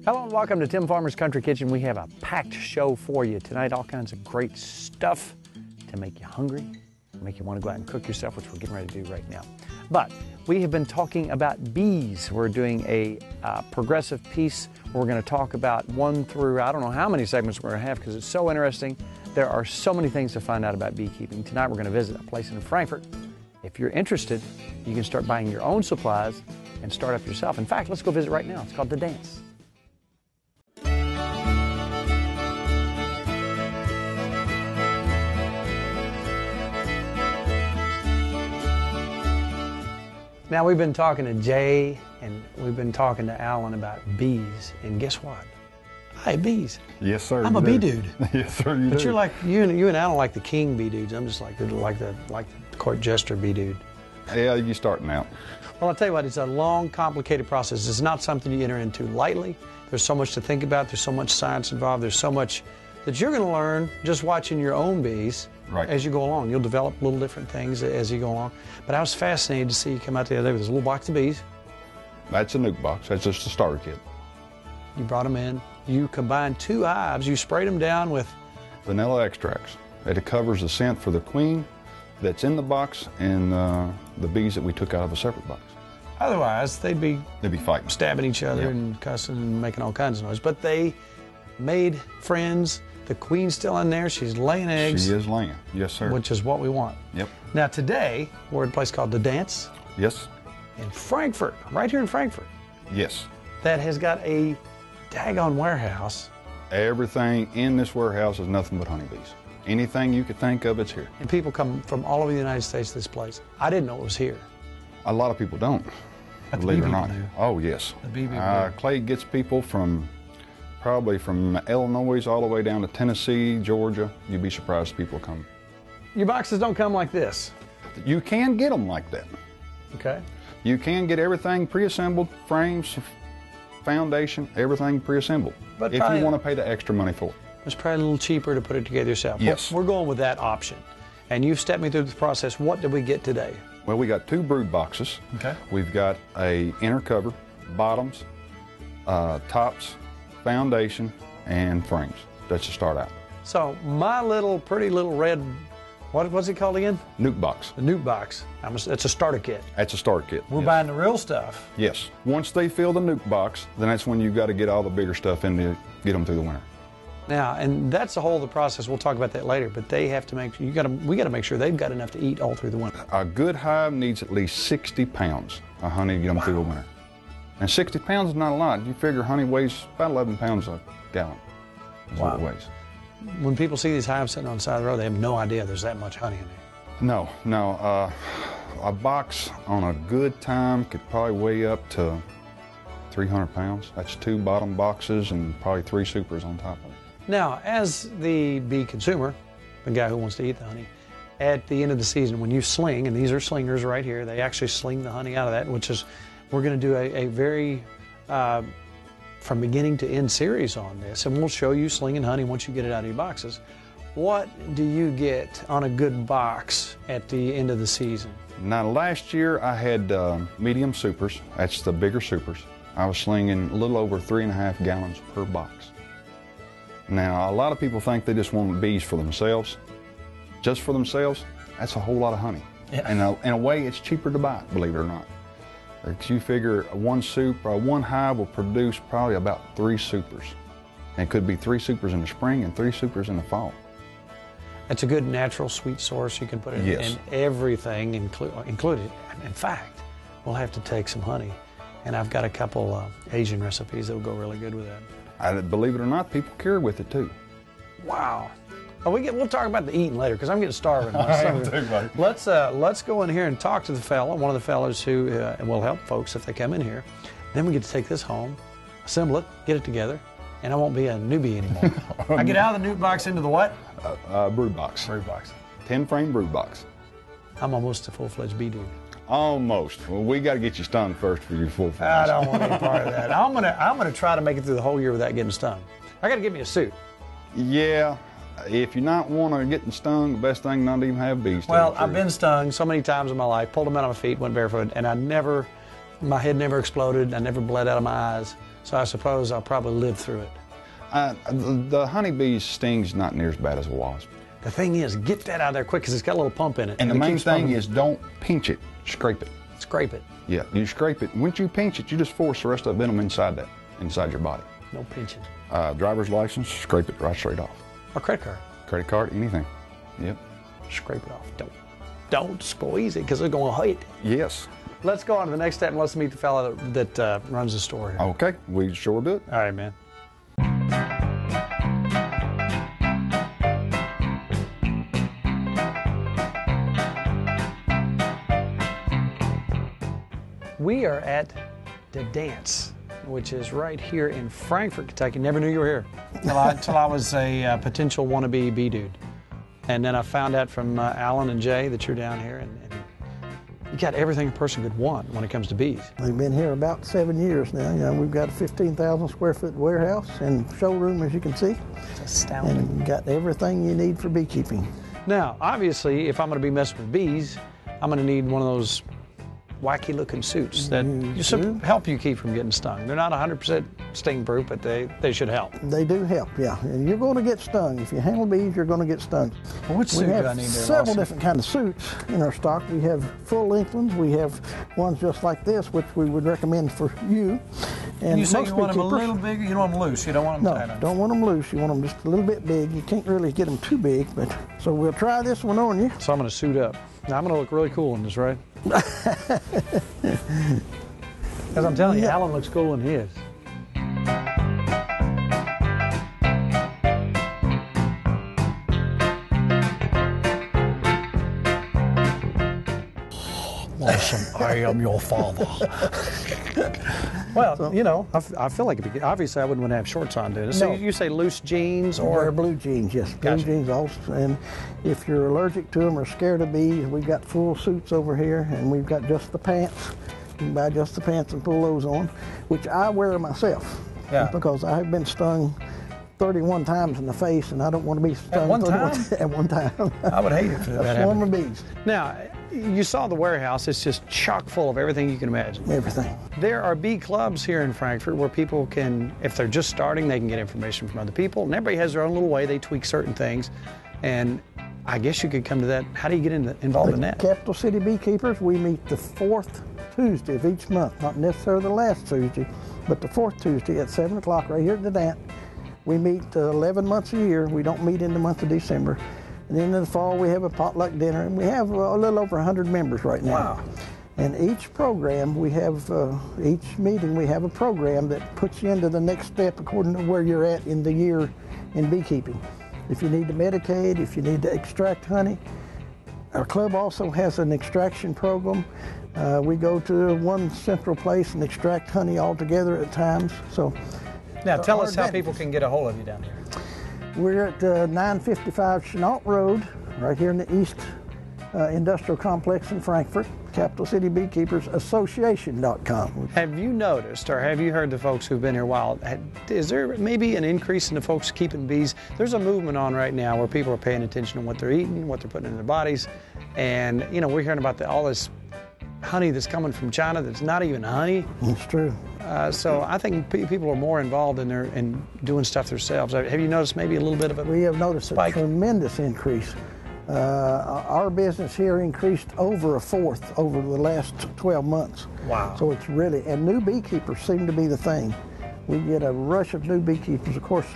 Hello and welcome to Tim Farmer's Country Kitchen. We have a packed show for you tonight. All kinds of great stuff to make you hungry, make you want to go out and cook yourself, which we're getting ready to do right now. But we have been talking about bees. We're doing a progressive piece. We're going to talk about 1 through, I don't know how many segments we're going to have because it's so interesting. There are so many things to find out about beekeeping. Tonight we're going to visit a place in Frankfort. If you're interested, you can start buying your own supplies and start up yourself. In fact, let's go visit right now. It's called Dadant Sons. Now, we've been talking to Jay and we've been talking to Alan about bees, and guess what? I hate bees. Yes, sir. I'm a bee dude. Yes, sir. You but do. You're like you and Alan like the king bee dudes. I'm just like the court jester bee dude. Yeah, you're starting out. Well, I'll tell you what, it's a long, complicated process. It's not something you enter into lightly. There's so much to think about. There's so much science involved. There's so much that you're going to learn just watching your own bees as you go along. You'll develop little different things as you go along. But I was fascinated to see you come out the other day with this little box of bees. That's a nuke box. That's just a starter kit. You brought them in. You combined 2 hives. You sprayed them down with vanilla extracts. It covers the scent for the queen that's in the box and the bees that we took out of a separate box. Otherwise, they'd be fighting, stabbing each other and cussing and making all kinds of noise. But they made friends. The queen's still in there. She's laying eggs. She is laying. Yes, sir. Which is what we want. Yep. Now today, we're at a place called Dadant. Yes. In Frankfort, right here in Frankfort. Yes. That has got a daggone warehouse. Everything in this warehouse is nothing but honeybees. Anything you could think of, it's here. And people come from all over the United States to this place. I didn't know it was here. A lot of people don't, But believe it or not. do. Oh, yes. The bee people do. Clay gets people probably from Illinois all the way down to Tennessee, Georgia. You'd be surprised people come. Your boxes don't come like this. You can get them like that. Okay. You can get everything pre-assembled, frames, foundation, everything pre-assembled. But if you want to pay the extra money for it. It's probably a little cheaper to put it together yourself. Yes. We're going with that option. And you've stepped me through the process. What did we get today? Well, we got 2 brood boxes. Okay. We've got a inner cover, bottoms, tops, foundation, and frames. That's to start out. So my little pretty little red, what's it called again? Nuke box. The nuke box. It's a starter kit. That's a starter kit. We're buying the real stuff. Yes. Once they fill the nuke box, then that's when you've got to get all the bigger stuff in to get them through the winter. Now, and that's the whole of the process. We'll talk about that later. But they have to make we got to make sure they've got enough to eat all through the winter. A good hive needs at least 60 pounds of honey to get them through the winter. And 60 pounds is not a lot. You figure honey weighs about 11 pounds a gallon. Is what it weighs. When people see these hives sitting on the side of the road, they have no idea there's that much honey in there. No. A box on a good time could probably weigh up to 300 pounds. That's 2 bottom boxes and probably 3 supers on top of it. Now, as the bee consumer, the guy who wants to eat the honey, at the end of the season, when you sling, and these are slingers right here, they actually sling the honey out of that, which is, we're going to do a very, from beginning to end series on this, and we'll show you slinging honey once you get it out of your boxes. What do you get on a good box at the end of the season? Now, last year I had medium supers. That's the bigger supers. I was slinging a little over 3.5 gallons per box. Now, a lot of people think they just want bees for themselves. Just for themselves, that's a whole lot of honey. Yeah. And in a way, it's cheaper to buy, believe it or not. You figure one hive will produce probably about 3 supers. And it could be 3 supers in the spring and 3 supers in the fall. It's a good natural sweet source. You can put it in everything, included. In fact, we'll have to take some honey. And I've got a couple Asian recipes that will go really good with that. Believe it or not, people cure with it too. Wow. Well, we'll talk about the eating later because I'm getting starving. Let's go in here and talk to the fella, one of the fellas who will help folks if they come in here. Then we get to take this home, assemble it, get it together, and I won't be a newbie anymore. I get out of the nuke box into the what? Brood box. Brood box. 10-frame brood box. I'm almost a full-fledged bee dude. Almost. Well, we got to get you stung first for your full fledged. I don't want any part of that. I'm gonna try to make it through the whole year without getting stung. I got to get me a suit. Yeah. If you're not want to getting stung, the best thing not to even have bees. Well, I've been stung so many times in my life, pulled them out of my feet, went barefoot, and my head never exploded, I never bled out of my eyes. So I suppose I'll probably live through it. The honeybee's sting's not near as bad as a wasp. The thing is, get that out of there quick because it's got a little pump in it. And the main thing is don't pinch it, scrape it. Scrape it. Yeah, you scrape it. Once you pinch it, you just force the rest of the venom inside your body. No pinching. Driver's license, scrape it right straight off. Or credit card. Credit card, anything. Yep. Scrape it off. Don't squeeze it because it's going to hurt. Yes. Let's go on to the next step and let's meet the fella that runs the store here. Okay, we sure will do it. All right, man. We are at Dadant, which is right here in Frankfort, Kentucky. Never knew you were here until I was a potential wannabe bee dude. And then I found out from Alan and Jay that you're down here, and you got everything a person could want when it comes to bees. We've been here about 7 years now. You know, we've got a 15,000 square foot warehouse and showroom, as you can see. It's astounding. And got everything you need for beekeeping. Now, obviously, if I'm going to be messing with bees, I'm going to need one of those wacky looking suits that help you keep from getting stung. They're not 100% sting proof, but they should help. They do help, yeah. And you're going to get stung. If you handle bees, you're going to get stung. Well, which suit do I need there? Several different kinds of suits in our stock. We have full length ones. We have ones just like this, which we would recommend for you. And you say you want them a little bigger? You don't want them loose. You don't want them tight. No, don't want them loose. You want them just a little bit big. You can't really get them too big, but so we'll try this one on you. So I'm going to suit up. Now I'm going to look really cool in this, right? Because I'm telling you, Alan looks cool in his. Awesome, I am your father. Well, you know, I feel like obviously I wouldn't want to have shorts on, dude. So you say loose jeans or? Wear blue jeans, yes. Blue jeans also. And if you're allergic to them or scared of bees, we've got full suits over here, and we've got just the pants. You can buy just the pants and pull those on, which I wear myself. Yeah. Because I have been stung 31 times in the face, and I don't want to be stung at one time. At one time. I would hate it for that. A swarm of bees. Now, you saw the warehouse. It's just chock full of everything you can imagine. Everything. There are bee clubs here in Frankfort where people can, if they're just starting, they can get information from other people. And everybody has their own little way. They tweak certain things. And I guess you could come to that. How do you get involved in that? Capital City Beekeepers, we meet the 4th Tuesday of each month. Not necessarily the last Tuesday, but the 4th Tuesday at 7 o'clock right here at Dadant. We meet 11 months a year. We don't meet in the month of December. And then in the fall, we have a potluck dinner, and we have a little over 100 members right now. Wow. And each program, we have, each meeting, we have a program that puts you into the next step according to where you're at in the year in beekeeping. If you need to medicate, if you need to extract honey. Our club also has an extraction program. We go to one central place and extract honey all together at times. So, now tell us how people can get a hold of you down here. We're at 955 Chenault Road, right here in the East Industrial Complex in Frankfort. Capital City Beekeepers Association.com. Have you noticed, or have you heard the folks who've been here a while, is there maybe an increase in the folks keeping bees? There's a movement on right now where people are paying attention to what they're eating, what they're putting in their bodies, and you know, we're hearing about all this honey that's coming from China that's not even honey. It's true. So I think people are more involved in doing stuff themselves. Have you noticed maybe a little bit of a We have noticed spike? A tremendous increase. Our business here increased over a fourth over the last 12 months. Wow. So it's really, and new beekeepers seem to be the thing. We get a rush of new beekeepers. Of course,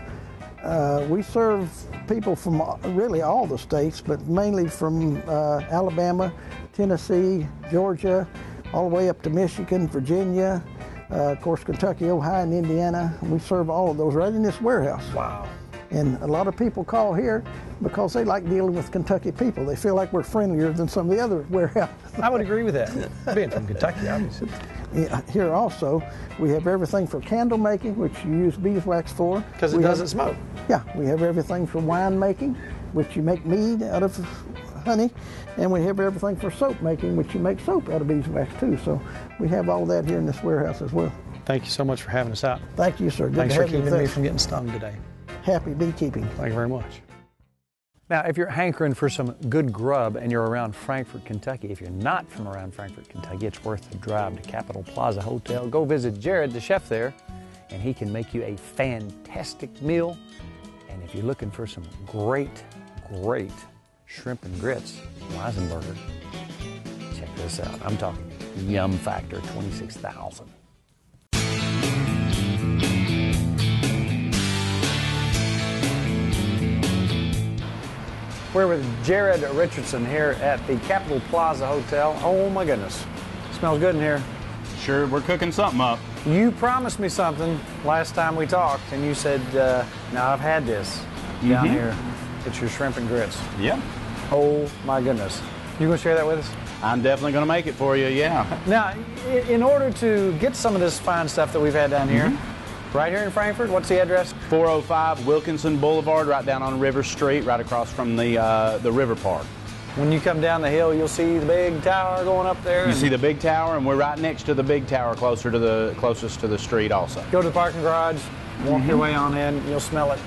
we serve people from really all the states, but mainly from Alabama, Tennessee, Georgia, all the way up to Michigan, Virginia, of course, Kentucky, Ohio, and Indiana. We serve all of those right in this warehouse. Wow. And a lot of people call here because they like dealing with Kentucky people. They feel like we're friendlier than some of the other warehouses. I would agree with that, being from Kentucky, obviously. Here also, we have everything for candle making, which you use beeswax for. Because it doesn't smoke. Yeah, we have everything for wine making, which you make mead out of honey. And we have everything for soap making, which you make soap out of beeswax too. So we have all that here in this warehouse as well. Thank you so much for having us out. Thank you, sir. Good Thanks to for have you keeping with me us. from getting stung today. Happy beekeeping. Thank you very much. Now, if you're hankering for some good grub and you're around Frankfort, Kentucky, if you're not from around Frankfort, Kentucky, it's worth the drive to Capital Plaza Hotel. Go visit Jared, the chef there. and he can make you a fantastic meal. And if you're looking for some great, great shrimp and grits, Weisenberger, check this out. I'm talking yum factor 26,000. We're with Jared Richardson here at the Capital Plaza Hotel. Oh my goodness, smells good in here. Sure, we're cooking something up. You promised me something last time we talked, and you said, now I've had this down here. It's your shrimp and grits. Yeah. Oh my goodness. You gonna share that with us? I'm definitely going to make it for you, yeah. Now, in order to get some of this fine stuff that we've had down here, right here in Frankfort, what's the address? 405 Wilkinson Boulevard, right down on River Street, right across from the river park. When you come down the hill, you'll see the big tower going up there. You see the big tower, and we're right next to the big tower, closest to the street also. Go to the parking garage, walk your way on in, you'll smell it.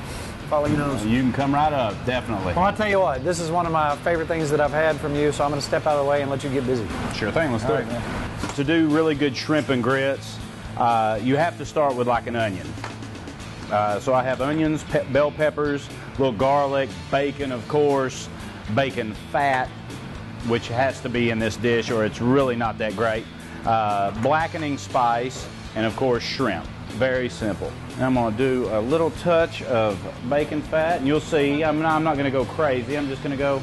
Follow your nose. You can come right up, definitely. Well, I'll tell you what, this is one of my favorite things that I've had from you, so I'm going to step out of the way and let you get busy. Sure thing, let's do it. Yeah. To do really good shrimp and grits, you have to start with like an onion. So I have onions, bell peppers, a little garlic, bacon, of course, bacon fat, which has to be in this dish or it's really not that great, blackening spice, and of course shrimp. Very simple. And I'm going to do a little touch of bacon fat, and you'll see I'm not going to go crazy. I'm just going to go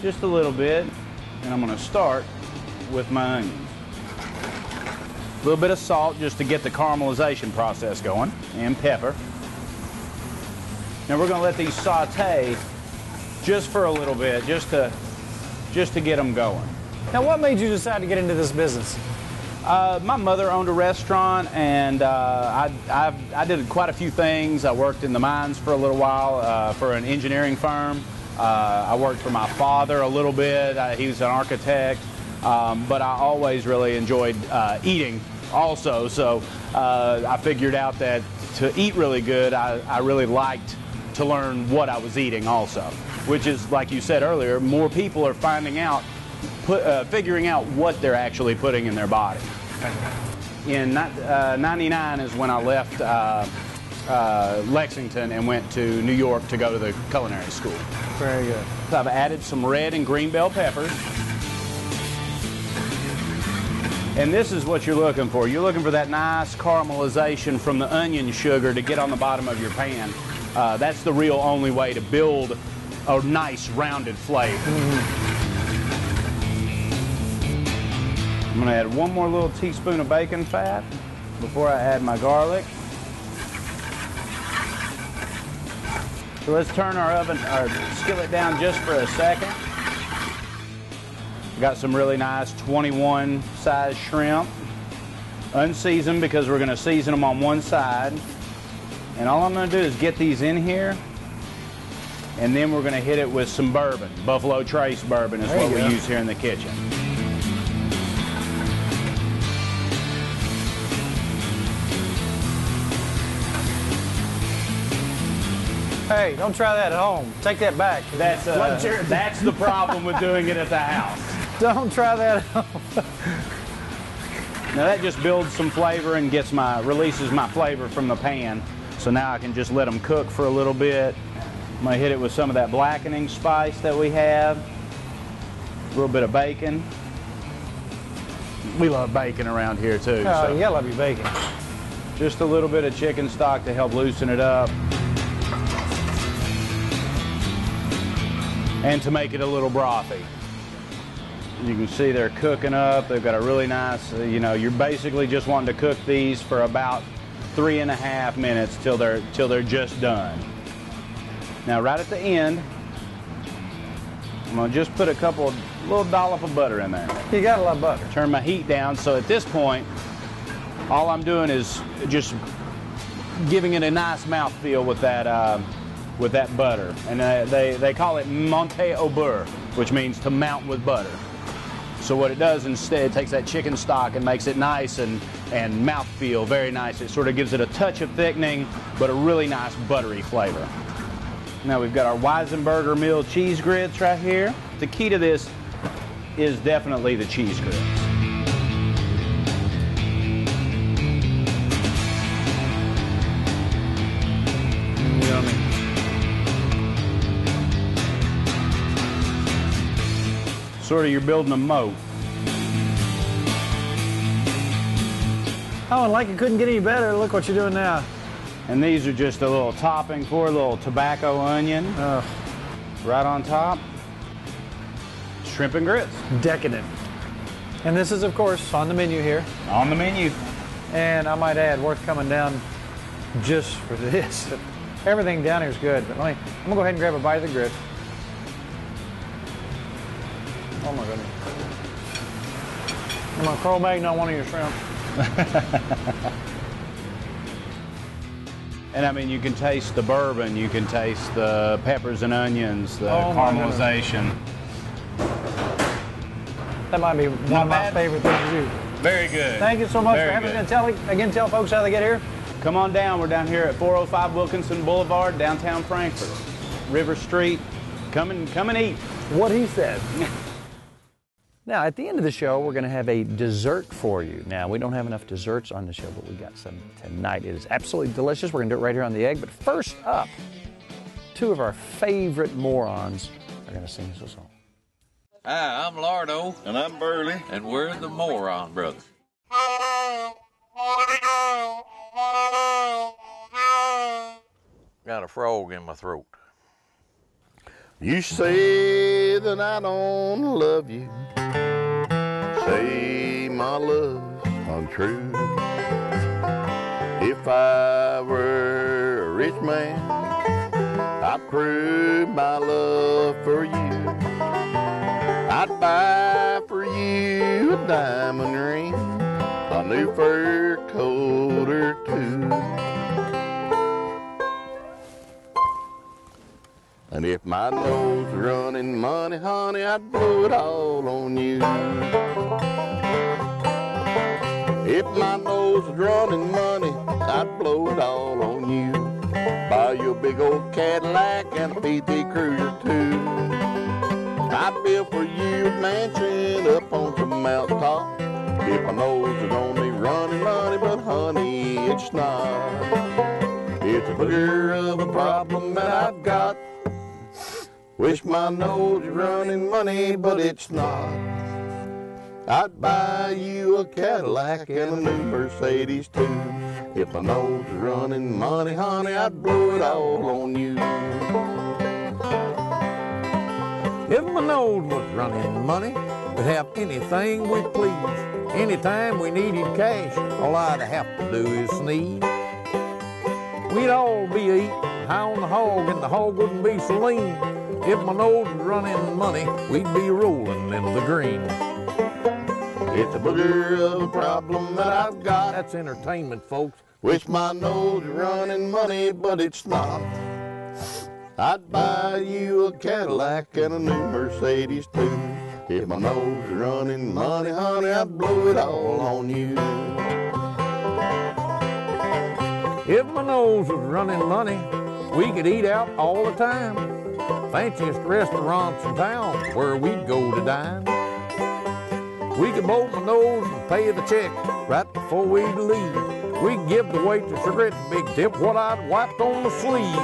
just a little bit, and I'm going to start with my onions. A little bit of salt just to get the caramelization process going, and pepper. Now we're going to let these saute just for a little bit, just to get them going. Now, what made you decide to get into this business? My mother owned a restaurant, and I did quite a few things. I worked in the mines for a little while for an engineering firm. I worked for my father a little bit. He was an architect, but I always really enjoyed eating also. So I figured out that to eat really good, I really liked to learn what I was eating also, which is, like you said earlier, more people are finding out, figuring out what they're actually putting in their body. In '99 is when I left Lexington and went to New York to go to the culinary school. Very good. So I've added some red and green bell peppers. And this is what you're looking for. You're looking for that nice caramelization from the onion sugar to get on the bottom of your pan. That's the real only way to build a nice rounded flavor. I'm going to add one more little teaspoon of bacon fat before I add my garlic. So let's turn our skillet down just for a second. Got some really nice 21 size shrimp, unseasoned because we're going to season them on one side. And all I'm going to do is get these in here, and then we're going to hit it with some bourbon. Buffalo Trace bourbon is what we use here in the kitchen. Hey, don't try that at home. Take that back. That's the problem with doing it at the house. Don't try that at home. Now that just builds some flavor and releases my flavor from the pan. So now I can just let them cook for a little bit. I'm going to hit it with some of that blackening spice that we have. A little bit of bacon. We love bacon around here too. Oh, so you gotta love your bacon. just a little bit of chicken stock to help loosen it up. And to make it a little brothy. You can see they're cooking up. They've got a really nice, you're basically just wanting to cook these for about 3.5 minutes till they're just done. Now right at the end, I'm gonna just put a little dollop of butter in there. You gotta love butter. Turn my heat down, so at this point, all I'm doing is just giving it a nice mouthfeel with that butter. And they call it monter au beurre, which means to mount with butter. So what it does instead, it takes that chicken stock and makes it nice and mouthfeel very nice. It sort of gives it a touch of thickening, but a really nice buttery flavor. Now we've got our Weisenberger meal cheese grits right here. The key to this is definitely the cheese grits. Sort of you're building a moat. Oh, and like it couldn't get any better, look what you're doing now. And these are just a little topping for a little tobacco onion. Right on top. Shrimp and grits. Decadent. And this is, of course, on the menu here. On the menu. And I might add, worth coming down just for this. Everything down here is good, but I'm gonna go ahead and grab a bite of the grits. Oh my goodness. I'm gonna curl magnet on one of your shrimp. And I mean, you can taste the bourbon, you can taste the peppers and onions, the caramelization. That might be one of my favorite things to do. Very good. Thank you so much for having me. Tell folks how they get here. Come on down. We're down here at 405 Wilkinson Boulevard, downtown Frankfort. River Street. Come and eat. What he said. Now, at the end of the show, we're going to have a dessert for you. Now, we don't have enough desserts on the show, but we got some tonight. It is absolutely delicious. We're going to do it right here on the egg. But first up, two of our favorite morons are going to sing us a song. Hi, I'm Lardo. And I'm Burley. And we're the Moron Brothers. Got a frog in my throat. You say that I don't love you. Say my love's untrue. If I were a rich man, I'd prove my love for you. I'd buy for you a diamond ring, a new fur coat or two. And if my nose was running money, honey, I'd blow it all on you. If my nose was running money, I'd blow it all on you. Buy you a big old Cadillac and a PT Cruiser too. I'd build for you a mansion up on some mountaintop. If my nose was only running money, but honey, it's not. It's a booger of a problem that I've got. Wish my nose was running money, but it's not. I'd buy you a Cadillac and a new Mercedes too. If my nose was running money, honey, I'd blow it all on you. If my nose was running money, we'd have anything we please. Anytime we needed cash, all I'd have to do is sneeze. We'd all be eating high on the hog, and the hog wouldn't be so lean. If my nose was running money, we'd be rolling in the green. It's a booger of a problem that I've got. That's entertainment, folks. Wish my nose was running money, but it's not. I'd buy you a Cadillac and a new Mercedes too. If my nose was running money, honey, I'd blow it all on you. If my nose was running money, we could eat out all the time. Fanciest restaurants in town where we'd go to dine. We could blow my nose and pay the check right before we'd leave. We'd give the waitress a great big tip what I'd wiped on the sleeve.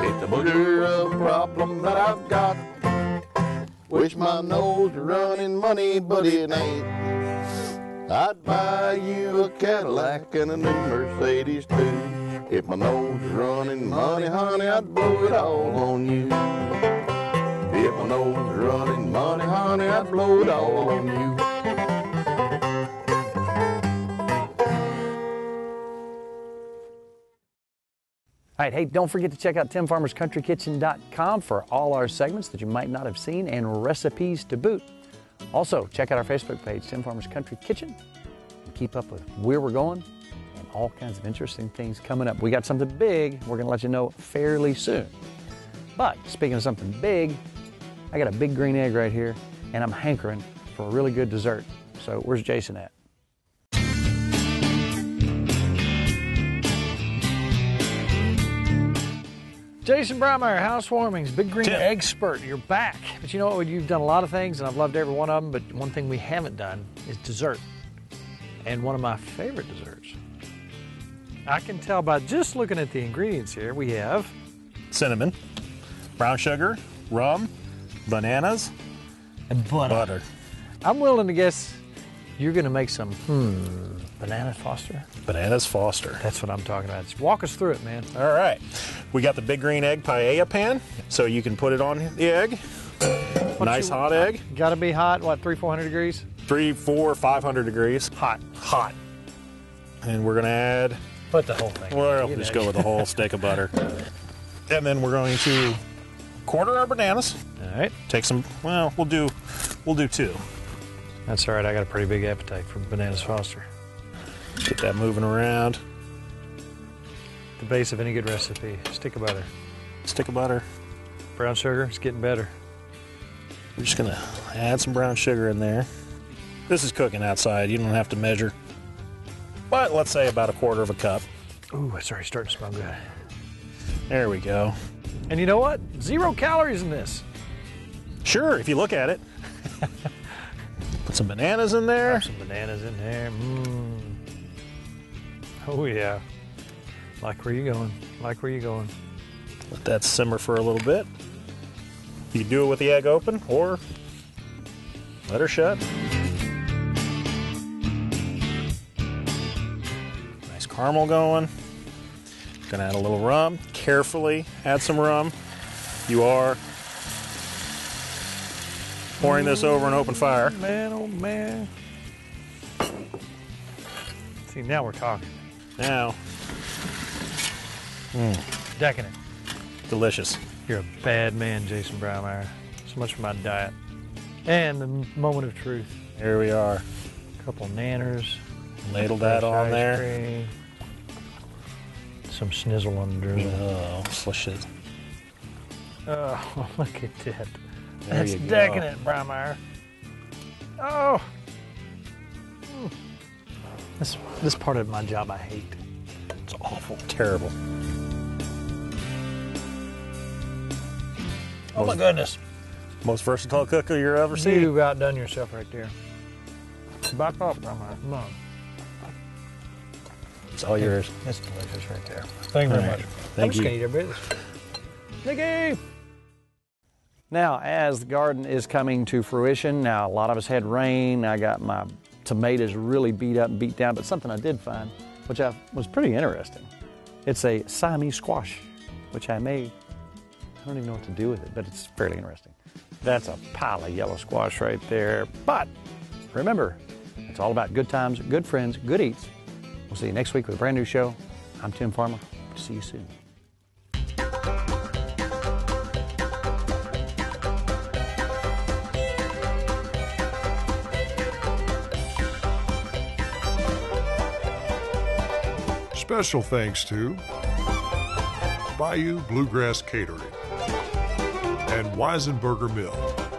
It's a booger of a problem that I've got. Wish my nose was running money, but it ain't. I'd buy you a Cadillac and a new Mercedes too. If my nose was running money, honey, I'd blow it all on you. If my nose was running money, honey, I'd blow it all on you. All right, hey, don't forget to check out timfarmerscountrykitchen.com for all our segments that you might not have seen and recipes to boot. Also, check out our Facebook page, Tim Farmer's Country Kitchen, and keep up with where we're going and all kinds of interesting things coming up. We got something big we're going to let you know fairly soon. But speaking of something big, I got a big green egg right here, and I'm hankering for a really good dessert. So where's Jason at? Jason Brommeyer, Housewarmings, big green expert. You're back. But you know what? You've done a lot of things, and I've loved every one of them, but one thing we haven't done is dessert. And one of my favorite desserts. I can tell by just looking at the ingredients here, we have cinnamon, brown sugar, rum, bananas, And butter. Butter. I'm willing to guess you're going to make some banana Foster. Bananas Foster. That's what I'm talking about. Just walk us through it, man. All right. We got the big green egg paella pan, so you can put it on the egg. Nice hot egg. Got to be hot, what, 300-400 degrees? 300, 400, 500 degrees. Hot. Hot. And we're going to add, Put the whole thing. well, we'll just go with the whole stick of butter. And then we're going to quarter our bananas. All right. Take some, well, we'll do 2. That's all right. I got a pretty big appetite for bananas Foster. Get that moving around. The base of any good recipe. Stick of butter. Stick of butter. Brown sugar. It's getting better. We're just gonna add some brown sugar in there. This is cooking outside. You don't have to measure. But let's say about 1/4 cup. Ooh, it's already starting to smell good. There we go. And you know what? 0 calories in this. Sure, if you look at it. Put some bananas in there. Drop some bananas in there. Oh yeah. Like where you going. Like where you going. Let that simmer for a little bit. You can do it with the egg open or let her shut. Nice caramel going. Gonna add a little rum. Carefully add some rum. You are pouring this over an open fire. Man, oh man. See, now we're talking. Now, Decadent. delicious. You're a bad man, Jason Brownmeyer. So much for my diet. And the moment of truth. Here we are. A couple nanners. Ladle that fresh on ice there. cream, some snizzle on the drizzle. Oh, slush it. Oh, look at that. There That's you go. decadent, Brownmeyer. Oh. This part of my job I hate. It's awful. Terrible. Oh my goodness. Most versatile cooker you've ever seen. You've outdone yourself right there. Back up, Brownmeyer. Come on. It's all yours. That's delicious right there. Thank you very much. Thank I'm just you. gonna eat every bit of this. Nicky! Now, as the garden is coming to fruition, now a lot of us had rain. I got my tomatoes really beat up and beat down, but something I did find, which was pretty interesting. It's a Siamese squash, which I made. I don't even know what to do with it, but it's fairly interesting. That's a pile of yellow squash right there. But remember, it's all about good times, good friends, good eats. We'll see you next week with a brand new show. I'm Tim Farmer. See you soon. Special thanks to Bayou Bluegrass Catering and Weisenberger Mill.